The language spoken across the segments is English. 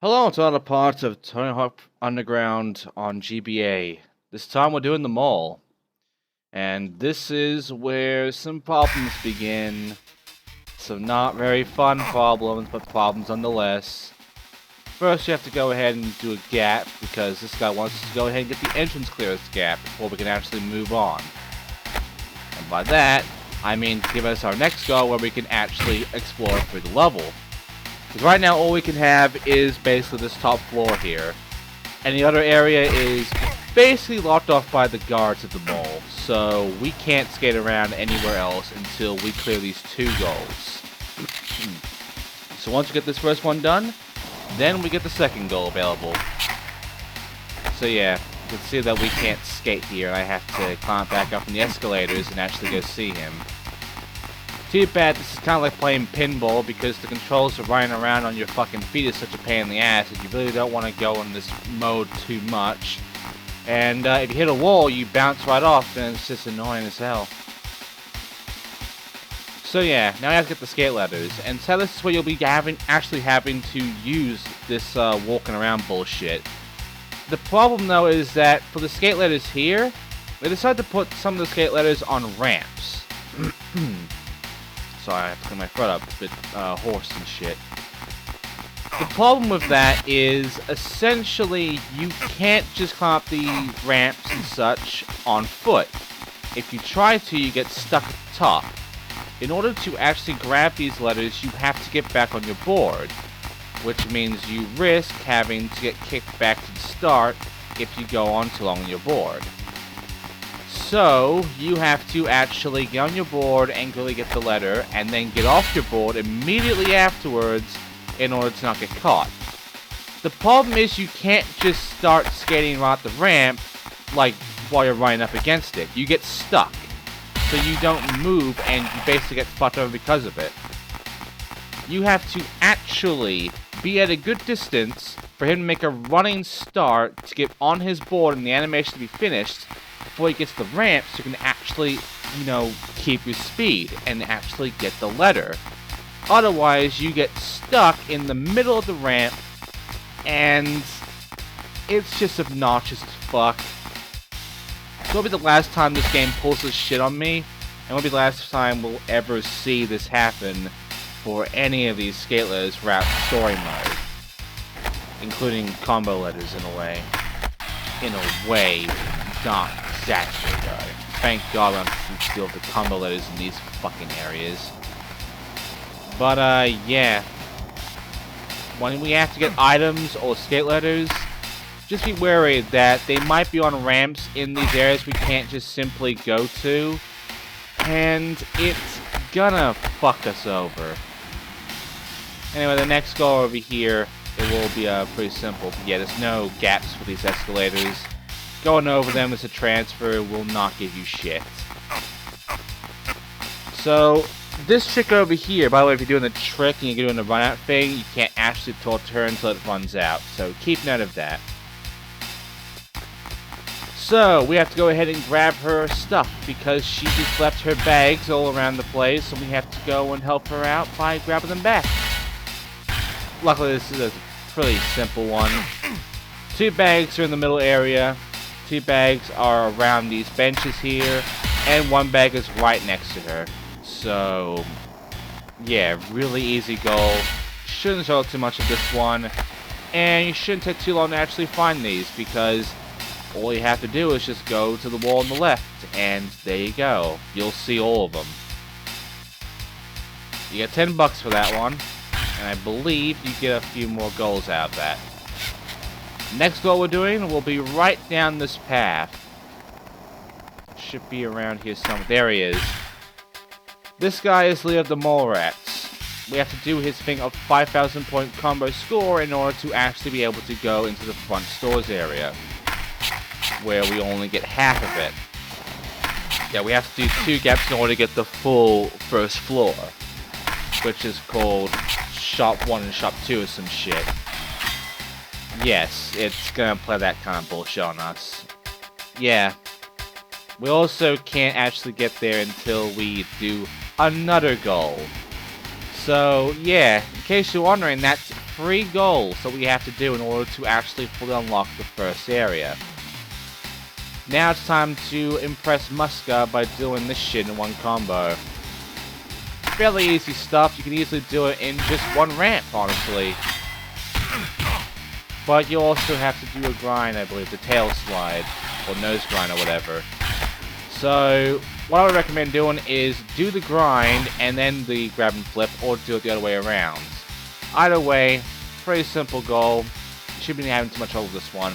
Hello to other parts of Tony Hawk Underground on GBA. This time we're doing the mall. And this is where some problems begin. Some not very fun problems, but problems nonetheless. First you have to go ahead and do a gap, because this guy wants us to go ahead and get the entrance clearance gap before we can actually move on. And by that, I mean give us our next goal where we can actually explore through the level. Because right now all we can have is basically this top floor here. And the other area is basically locked off by the guards at the mall. So we can't skate around anywhere else until we clear these two goals. So once we get this first one done, then we get the second goal available. So yeah, you can see that we can't skate here. I have to climb back up on the escalators and actually go see him. Too bad this is kind of like playing pinball, because the controls of running around on your fucking feet is such a pain in the ass that you really don't want to go in this mode too much. And if you hit a wall, you bounce right off, and it's just annoying as hell. So yeah, now we have to get the skate ladders, and so this is where you'll be actually having to use this walking around bullshit. The problem though is that for the skate ladders here, they decided to put some of the skate ladders on ramps. Sorry, I have to clear my throat up. It's a bit hoarse and shit. The problem with that is, essentially, you can't just climb up the ramps and such on foot. If you try to, you get stuck at the top. In order to actually grab these ladders, you have to get back on your board, which means you risk having to get kicked back to the start if you go on too long on your board. So, you have to actually get on your board, angrily get the ladder, and then get off your board immediately afterwards in order to not get caught. The problem is you can't just start skating right up the ramp like while you're running up against it. You get stuck. So you don't move and you basically get fucked over because of it. You have to actually be at a good distance for him to make a running start to get on his board and the animation to be finished before he gets to the ramp, so you can actually, keep your speed and actually get the ladder. Otherwise, you get stuck in the middle of the ramp, and it's just obnoxious as fuck. So it'll be the last time this game pulls this shit on me, and it'll be the last time we'll ever see this happen for any of these skate ladders throughout story mode. Including combo ladders in a way. In a way, not exactly though. Thank God I don't steal the combo ladders in these fucking areas. But yeah. When we have to get items or skate ladders, just be wary that they might be on ramps in these areas we can't just simply go to. And it's gonna fuck us over. Anyway, the next goal over here, it will be pretty simple. But yeah, there's no gaps for these escalators. Going over them as a transfer will not give you shit. So, this trick over here, by the way, if you're doing the trick and you're doing the run out thing, you can't actually torture her until it runs out. So, keep note of that. So, we have to go ahead and grab her stuff, because she just left her bags all around the place, so we have to go and help her out by grabbing them back. Luckily, this is a pretty simple one. 2 bags are in the middle area. 2 bags are around these benches here, and 1 bag is right next to her. So, yeah, really easy goal. Shouldn't struggle too much with this one, and you shouldn't take too long to actually find these, because all you have to do is just go to the wall on the left, and there you go. You'll see all of them. You get $10 for that one, and I believe you get a few more goals out of that. Next goal we're doing will be right down this path. Should be around here somewhere. There he is. This guy is leader of the mall rats. We have to do his thing of 5,000 point combo score in order to actually be able to go into the front stores area, where we only get half of it. Yeah, we have to do 2 gaps in order to get the full first floor, which is called Shop 1 and Shop 2 or some shit. Yes, it's gonna play that kind of bullshit on us. Yeah. We also can't actually get there until we do another goal. So, yeah, in case you're wondering, that's 3 goals that we have to do in order to actually fully unlock the first area. Now it's time to impress Muska by doing this shit in one combo. Fairly easy stuff, you can easily do it in just one ramp, honestly. But you also have to do a grind, I believe, the tail slide, or nose grind, or whatever. So, what I would recommend doing is do the grind, and then the grab and flip, or do it the other way around. Either way, pretty simple goal. You shouldn't be having too much trouble with this one.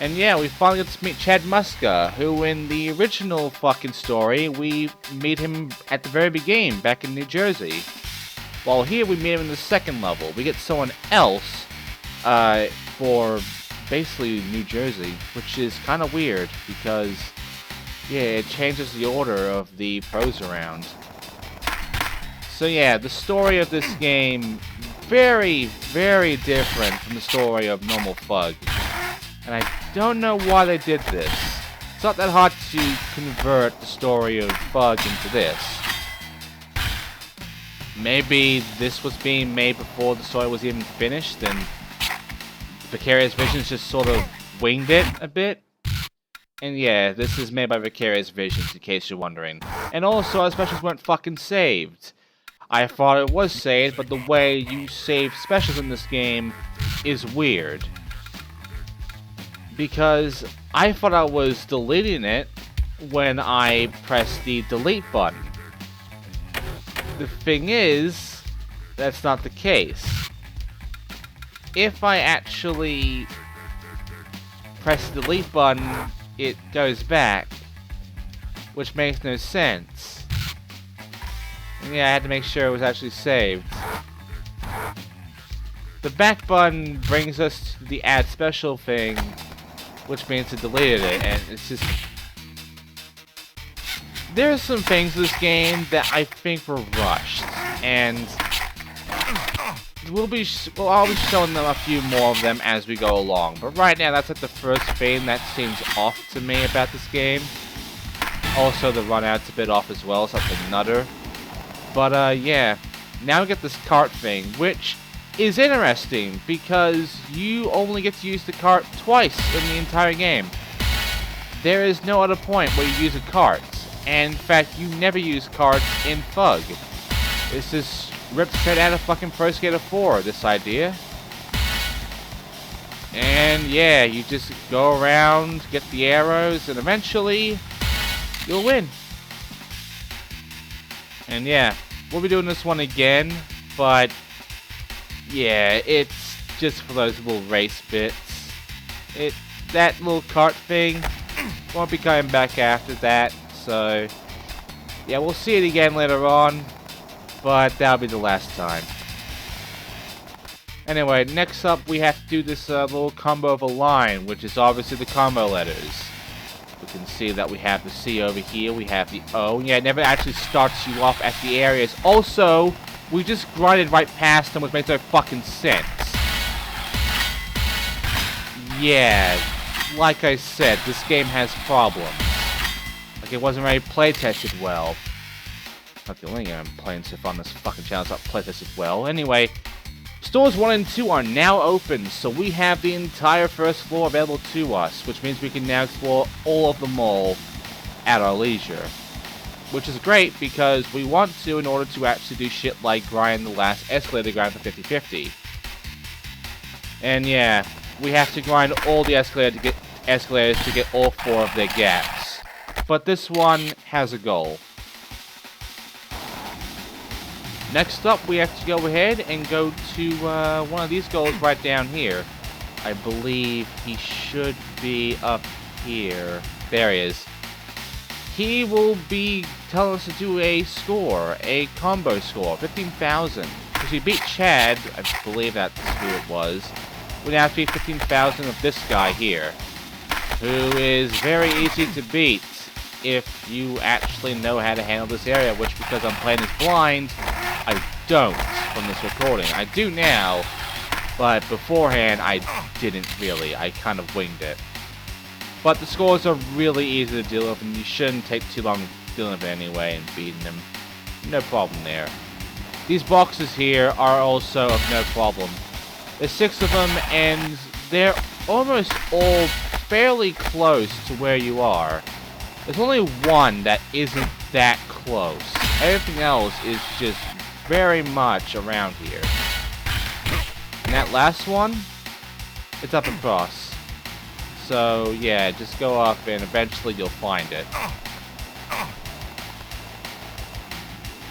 And yeah, we finally get to meet Chad Muska, who in the original fucking story, we meet him at the very beginning, back in New Jersey. While here, we meet him in the second level. We get someone else, for basically New Jersey, which is kind of weird, because, yeah, it changes the order of the pros around. So yeah, the story of this game, very, very different from the story of normal Fug. And I don't know why they did this. It's not that hard to convert the story of Fug into this. Maybe this was being made before the story was even finished, and Vicarious Visions just sort of winged it a bit. And yeah, this is made by Vicarious Visions, in case you're wondering. And also, our specials weren't fucking saved. I thought it was saved, but the way you save specials in this game is weird. Because I thought I was deleting it when I pressed the delete button. The thing is, that's not the case. If I actually press the delete button, it goes back, which makes no sense. And yeah, I had to make sure it was actually saved. The back button brings us to the add special thing, which means it deleted it, and it's just... There's some things in this game that I think were rushed, and I'll be showing them a few more of them as we go along. But right now, that's like the first thing that seems off to me about this game. Also, the run out's a bit off as well, so that's a nutter. But yeah, now we get this cart thing, which is interesting because you only get to use the cart twice in the entire game. There is no other point where you use a cart. And in fact, you never use carts in Fug. This is ripped straight out of fucking Pro Skater 4, this idea. And yeah, you just go around, get the arrows, and eventually, you'll win. And yeah, we'll be doing this one again, but yeah, it's just for those little race bits. That little cart thing won't be coming back after that. So, yeah, we'll see it again later on, but that'll be the last time. Anyway, next up we have to do this little combo of a line, which is obviously the combo letters. We can see that we have the C over here, we have the O, and yeah, it never actually starts you off at the areas. Also, we just grinded right past them, which makes no fucking sense. Yeah, like I said, this game has problems. It wasn't really play-tested well. Not the only game I'm playing so far on this fucking channel is not play-tested well. Anyway, stores 1 and 2 are now open, so we have the entire first floor available to us, which means we can now explore all of the mall at our leisure. Which is great, because we want to in order to actually do shit like grind the last escalator grind for 50/50. And yeah, we have to grind all the escalators to get all 4 of their gaps. But this one has a goal. Next up, we have to go ahead and go to one of these goals right down here. I believe he should be up here. There he is. He will be telling us to do a score, a combo score, 15,000. Because we beat Chad, I believe that's who it was. We now have to beat 15,000 of this guy here, who is very easy to beat if you actually know how to handle this area, which, because I'm playing this blind, I don't from this recording. I do now, but beforehand I didn't really. I kind of winged it. But the scores are really easy to deal with, and you shouldn't take too long dealing with it anyway and beating them. No problem there. These boxes here are also of no problem. There's 6 of them, and they're almost all fairly close to where you are. There's only one that isn't that close. Everything else is just very much around here. And that last one, it's up across. So, yeah, just go up and eventually you'll find it.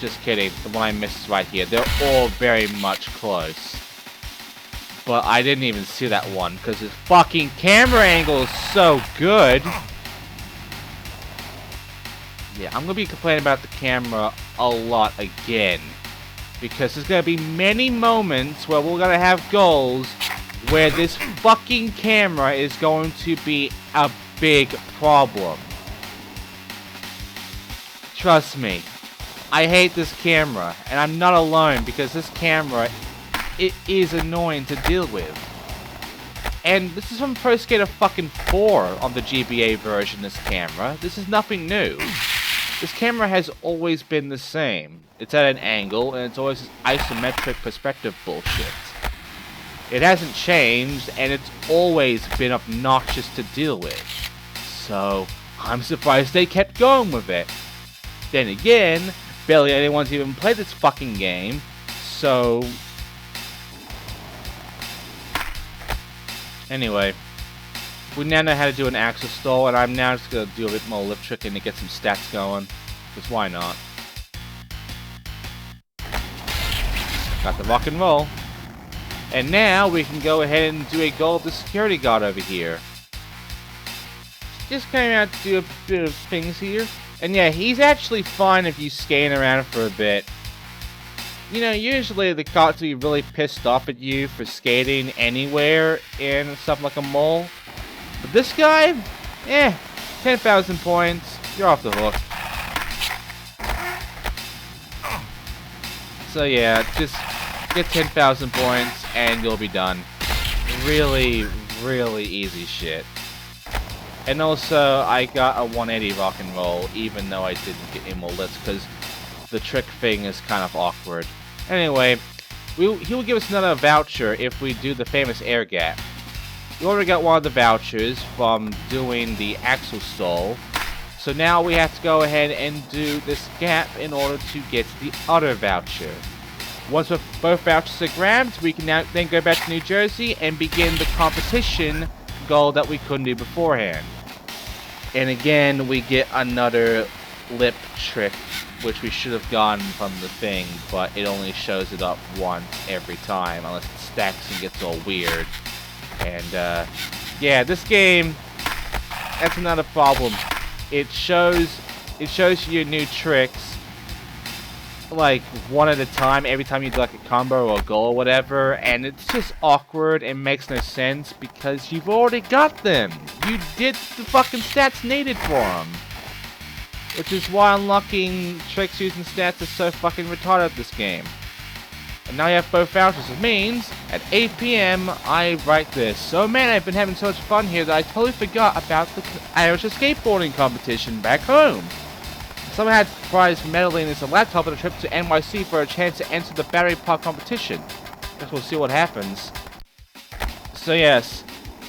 Just kidding, the one I missed is right here. They're all very much close. But I didn't even see that one because his fucking camera angle is so good. Yeah, I'm gonna be complaining about the camera a lot again. Because there's gonna be many moments where we're gonna have goals where this fucking camera is going to be a big problem. Trust me. I hate this camera, and I'm not alone because this camera, it is annoying to deal with. And this is from Pro Skater fucking 4 on the GBA version, this camera. This is nothing new. This camera has always been the same. It's at an angle, and it's always this isometric perspective bullshit. It hasn't changed, and it's always been obnoxious to deal with. So, I'm surprised they kept going with it. Then again, barely anyone's even played this fucking game, so... Anyway, we now know how to do an axle stall, and I'm now just going to do a bit more lip tricking to get some stats going, because why not? Got the rock and roll. And now we can go ahead and do a goal of the security guard over here. Just coming out to do a bit of things here. And yeah, he's actually fine if you skating around for a bit. You know, usually the cops will be really pissed off at you for skating anywhere in something like a mall. But this guy, 10,000 points, you're off the hook. So yeah, just get 10,000 points and you'll be done. Really, really easy shit. And also, I got a 180 rock and roll, even though I didn't get any more lifts, because the trick thing is kind of awkward. Anyway, he will give us another voucher if we do the famous air gap. We already got one of the vouchers from doing the axle stall, so now we have to go ahead and do this gap in order to get the other voucher. Once both vouchers are grabbed, we can now then go back to New Jersey and begin the competition goal that we couldn't do beforehand. And again, we get another lip trick, which we should have gotten from the thing, but it only shows it up once every time, unless it stacks and gets all weird. And yeah, this game, that's another problem. It shows you your new tricks like one at a time every time you do like a combo or a goal or whatever, and it's just awkward and makes no sense because you've already got them. You did the fucking stats needed for them. Which is why unlocking tricks using stats is so fucking retarded this game. And now you have both vouchers. It means at 8 PM I write this. So man, I've been having so much fun here that I totally forgot about the Irish skateboarding competition back home. Someone had prize for meddling in a laptop on a trip to NYC for a chance to enter the battery park competition. Guess we'll see what happens. So yes,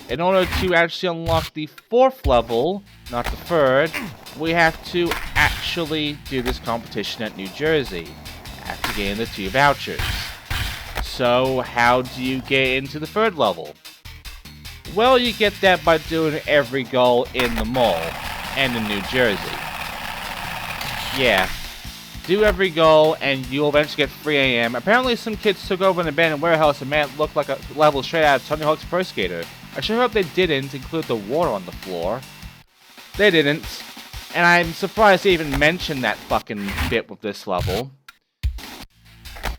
in order to actually unlock the 4th level, not the 3rd, we have to actually do this competition at New Jersey after getting the 2 vouchers. So how do you get into the 3rd level? Well, you get that by doing every goal in the mall and in New Jersey. Yeah, do every goal and you'll eventually get free AM. Apparently some kids took over an abandoned warehouse and made it look like a level straight out of Tony Hawk's Pro Skater. I sure hope they didn't include the water on the floor. They didn't. And I'm surprised they even mentioned that fucking bit with this level.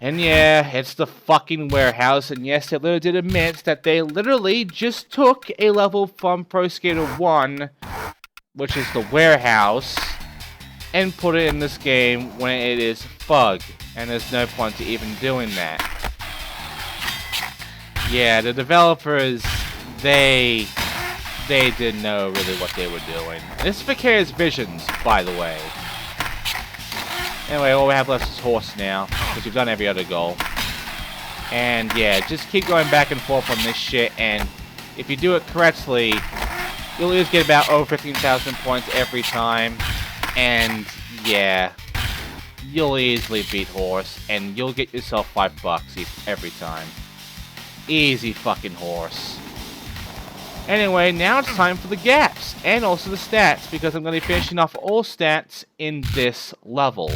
And yeah, it's the fucking warehouse, and yes, they literally did admit that they literally just took a level from Pro Skater 1, which is the warehouse, and put it in this game when it is bug, and there's no point to even doing that. Yeah, the developers, they didn't know really what they were doing. This is Vicarious Visions, by the way. Anyway, all we have left is horse now, because we've done every other goal. And yeah, just keep going back and forth on this shit, and if you do it correctly, you'll always get about over 15,000 points every time. And yeah, you'll easily beat Horse, and you'll get yourself $5 every time. Easy fucking Horse. Anyway, now it's time for the gaps, and also the stats, because I'm going to be finishing off all stats in this level,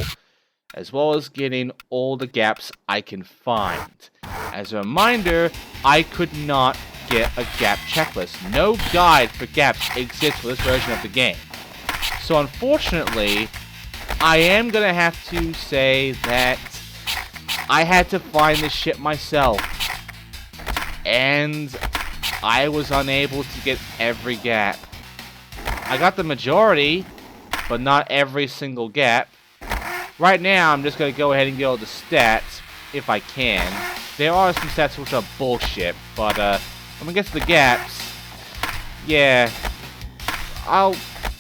as well as getting all the gaps I can find. As a reminder, I could not get a gap checklist. No guide for gaps exists for this version of the game. So unfortunately, I am going to have to say that I had to find this shit myself. And I was unable to get every gap. I got the majority, but not every single gap. Right now, I'm just going to go ahead and get all the stats, if I can. There are some stats which are bullshit, but when we get to the gaps, yeah, I'll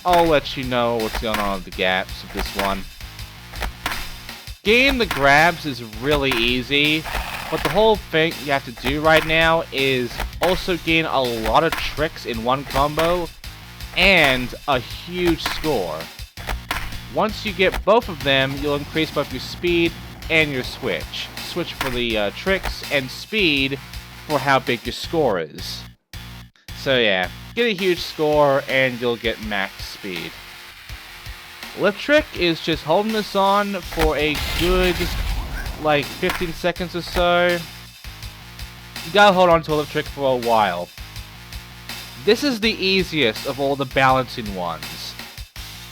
let you know what's going on with the gaps of this one. Getting the grabs is really easy, but the whole thing you have to do right now is also gain a lot of tricks in one combo and a huge score. Once you get both of them, you'll increase both your speed and your switch. Switch for the tricks, and speed for how big your score is. So yeah, get a huge score and you'll get max speed. Lip trick is just holding this on for a good, like, 15 seconds or so. You gotta hold on to a lip trick for a while. This is the easiest of all the balancing ones.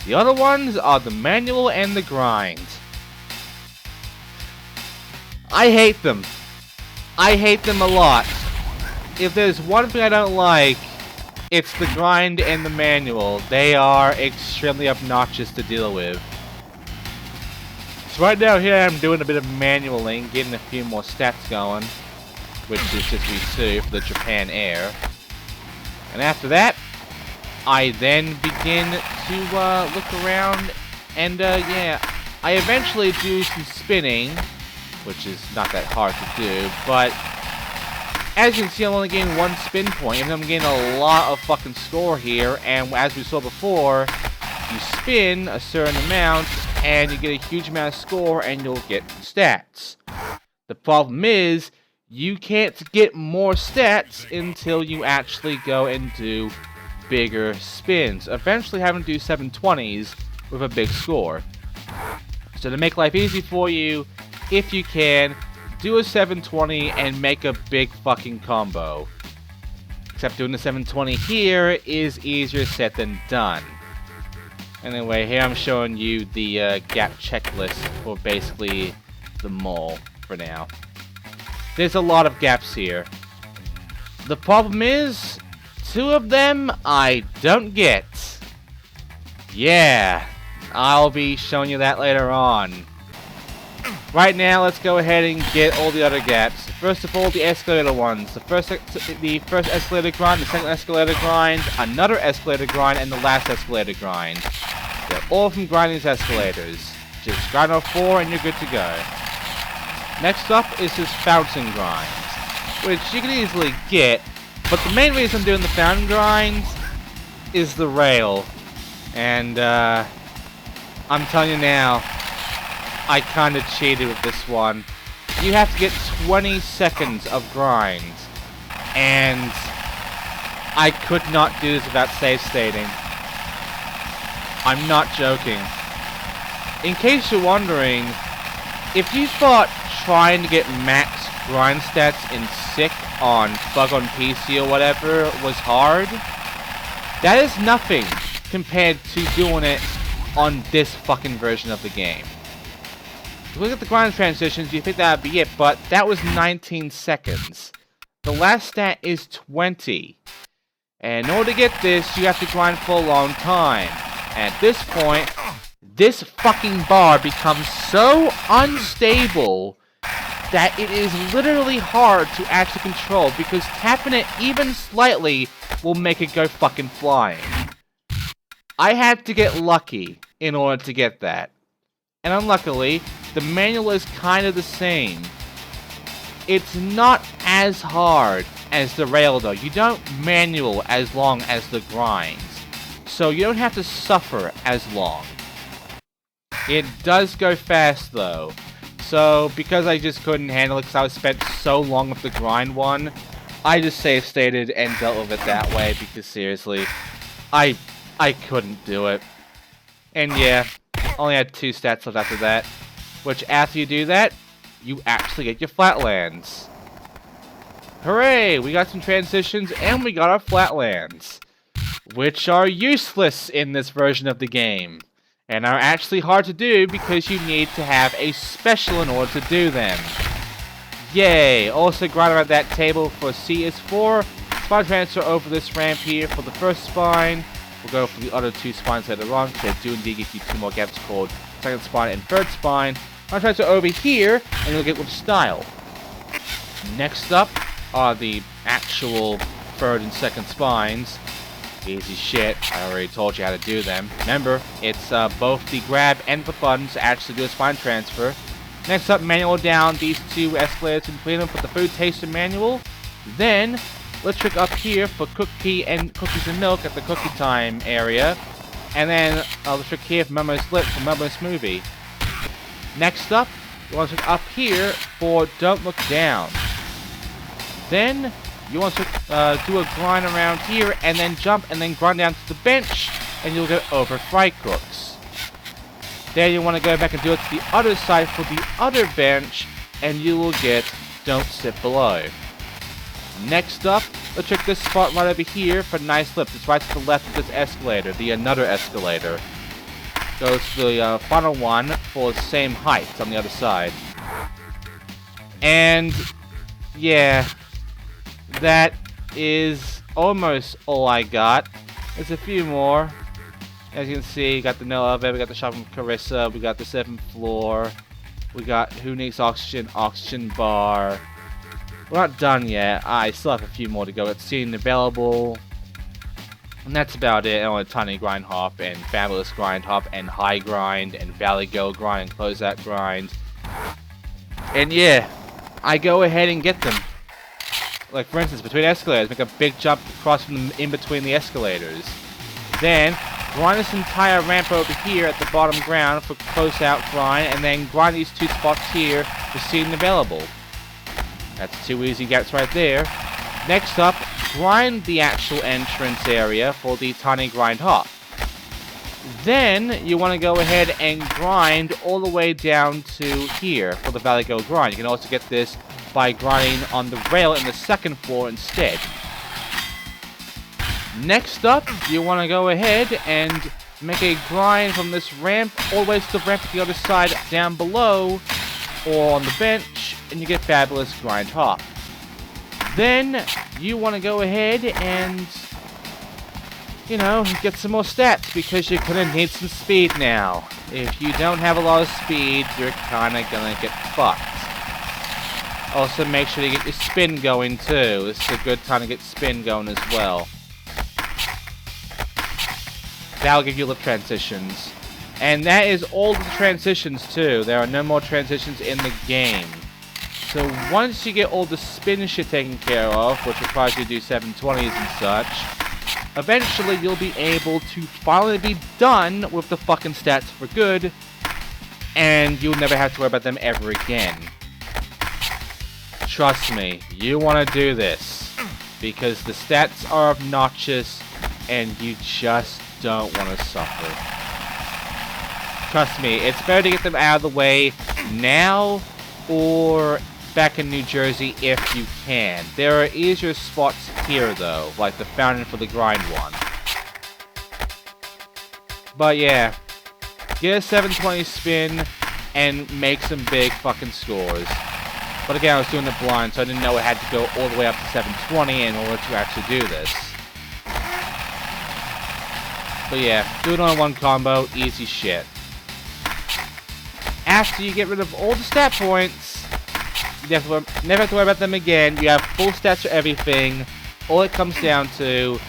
The other ones are the manual and the grind. I hate them. I hate them a lot. If there's one thing I don't like, it's the grind and the manual. They are extremely obnoxious to deal with. So right now here I'm doing a bit of manualing, getting a few more stats going, which is just V2 for the Japan Air. And after that, I then begin to look around, and yeah, I eventually do some spinning, which is not that hard to do, but as you can see, I'm only getting one spin point, and I'm getting a lot of fucking score here, and as we saw before, you spin a certain amount, and you get a huge amount of score, and you'll get stats. The problem is, you can't get more stats until you actually go and do bigger spins, eventually having to do 720s with a big score. So to make life easy for you, if you can, do a 720 and make a big fucking combo. Except doing the 720 here is easier said than done. Anyway, here I'm showing you the gap checklist for basically the mall for now. There's a lot of gaps here. The problem is, 2 of them I don't get. Yeah, I'll be showing you that later on. Right now, let's go ahead and get all the other gaps. First of all, the escalator ones. The first escalator grind, the second escalator grind, another escalator grind, and the last escalator grind. They're all from grinding these escalators. Just grind off 4 and you're good to go. Next up is this fountain grind, which you can easily get, but the main reason I'm doing the fountain grind is the rail. And I'm telling you now, I kinda cheated with this one. You have to get 20 seconds of grind, and I could not do this without save stating. I'm not joking. In case you're wondering, if you thought trying to get max grind stats in Sick on Bug on PC or whatever was hard, that is nothing compared to doing it on this fucking version of the game. If you look at the grind transitions, you think that would be it, but that was 19 seconds. The last stat is 20. And in order to get this, you have to grind for a long time. And at this point, this fucking bar becomes so unstable that it is literally hard to actually control, because tapping it even slightly will make it go fucking flying. I had to get lucky in order to get that. And unluckily, the manual is kind of the same. It's not as hard as the rail though. You don't manual as long as the grinds. So you don't have to suffer as long. It does go fast though. So because I just couldn't handle it because I spent so long with the grind one, I just save stated and dealt with it that way because seriously, I couldn't do it. And yeah, only had 2 stats left after that. Which after you do that, you actually get your flatlands. Hooray! We got some transitions and we got our flatlands. Which are useless in this version of the game. And are actually hard to do because you need to have a special in order to do them. Yay! Also grind around that table for C is 4. Spine transfer over this ramp here for the first spine. We'll go for the other 2 spines later on because they do indeed give you 2 more gaps called second spine and third spine. Spine transfer over here and you'll get with style. Next up are the actual third and second spines. Easy shit, I already told you how to do them. Remember, it's both the grab and the buttons to actually do a spine transfer. Next up, manual down these 2 escalators and clean them for the food taster manual. Then, let's trick up here for cookie and cookies and milk at the cookie time area. And then, let's trick here for Memo's Lip for Memo's Smoothie. Next up, you want to trick up here for Don't Look Down. Then, you want to do a grind around here, and then jump, and then grind down to the bench, and you'll get over fry cooks. Then you want to go back and do it to the other side for the other bench, and you will get Don't Sit Below. Next up, let's check this spot right over here for nice lift. It's right to the left of this escalator, the another escalator. Goes to the final one for the same height on the other side. And, yeah. That is almost all I got. There's a few more. As you can see, we got the no elevator, we got the shop from Carissa, we got the 7th floor, we got Who Needs Oxygen, Oxygen Bar. We're not done yet. I still have a few more to go. It's seen available. And that's about it. And a tiny grind hop, and fabulous grind hop, and high grind, and valley go grind, and close that grind. And yeah, I go ahead and get them. Like for instance, between escalators, make a big jump across from in between the escalators. Then, grind this entire ramp over here at the bottom ground for close out grind, and then grind these 2 spots here for seating available. That's 2 easy gaps right there. Next up, grind the actual entrance area for the tiny grind hop. Then, you want to go ahead and grind all the way down to here for the Valley Go grind. You can also get this by grinding on the rail in the 2nd floor instead. Next up, you want to go ahead and make a grind from this ramp all the way to the ramp at the other side down below or on the bench, and you get fabulous grind hop. Then you want to go ahead and, you know, get some more stats because you're gonna need some speed now. If you don't have a lot of speed, you're kinda gonna get fucked. Also, make sure you get your spin going too. This is a good time to get spin going as well. That'll give you lip transitions. And that is all the transitions too. There are no more transitions in the game. So once you get all the spin shit taken care of, which requires you to do 720s and such, eventually you'll be able to finally be done with the fucking stats for good, and you'll never have to worry about them ever again. Trust me, you want to do this, because the stats are obnoxious, and you just don't want to suffer. Trust me, it's better to get them out of the way now, or back in New Jersey if you can. There are easier spots here though, like the fountain for the grind one. But yeah, get a 720 spin and make some big fucking scores. But again, I was doing it blind, so I didn't know I had to go all the way up to 720 in order to actually do this. But yeah, do it on one combo, easy shit. After you get rid of all the stat points, you never have to worry about them again. You have full stats for everything. All it comes down to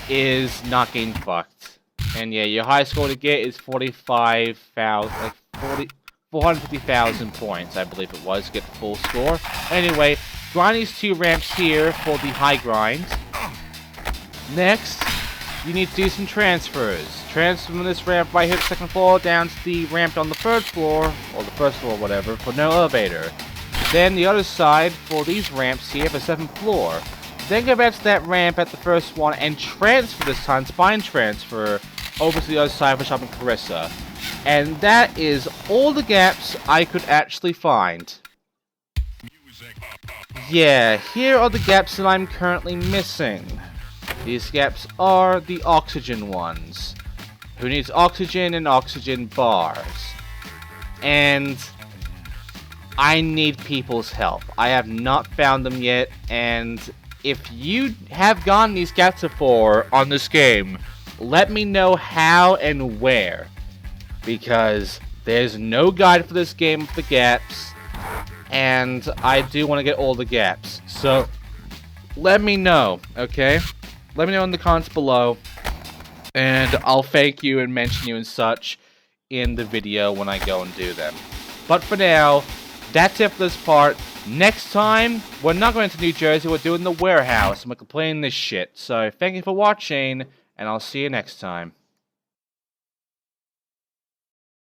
is not getting fucked. And yeah, your highest score to get is 45,000, like 450,000 points, I believe it was, to get the full score. Anyway, grind these 2 ramps here for the high grind. Next, you need to do some transfers. Transfer from this ramp right here to the 2nd floor down to the ramp on the 3rd floor, or the 1st floor, whatever, for no elevator. Then the other side for these ramps here for 7th floor. Then go back to that ramp at the 1st one and transfer this time, spine transfer, over to the other side for Shopping Carissa. And that is all the gaps I could actually find. Yeah, here are the gaps that I'm currently missing. These gaps are the oxygen ones. Who needs oxygen and oxygen bars? And I need people's help. I have not found them yet, and if you have gotten these gaps before on this game, let me know how and where. Because there's no guide for this game with the gaps, and I do want to get all the gaps. So, let me know, okay? Let me know in the comments below, and I'll thank you and mention you and such in the video when I go and do them. But for now, that's it for this part. Next time, we're not going to New Jersey, we're doing the warehouse, and we're completing this shit. So, thank you for watching, and I'll see you next time.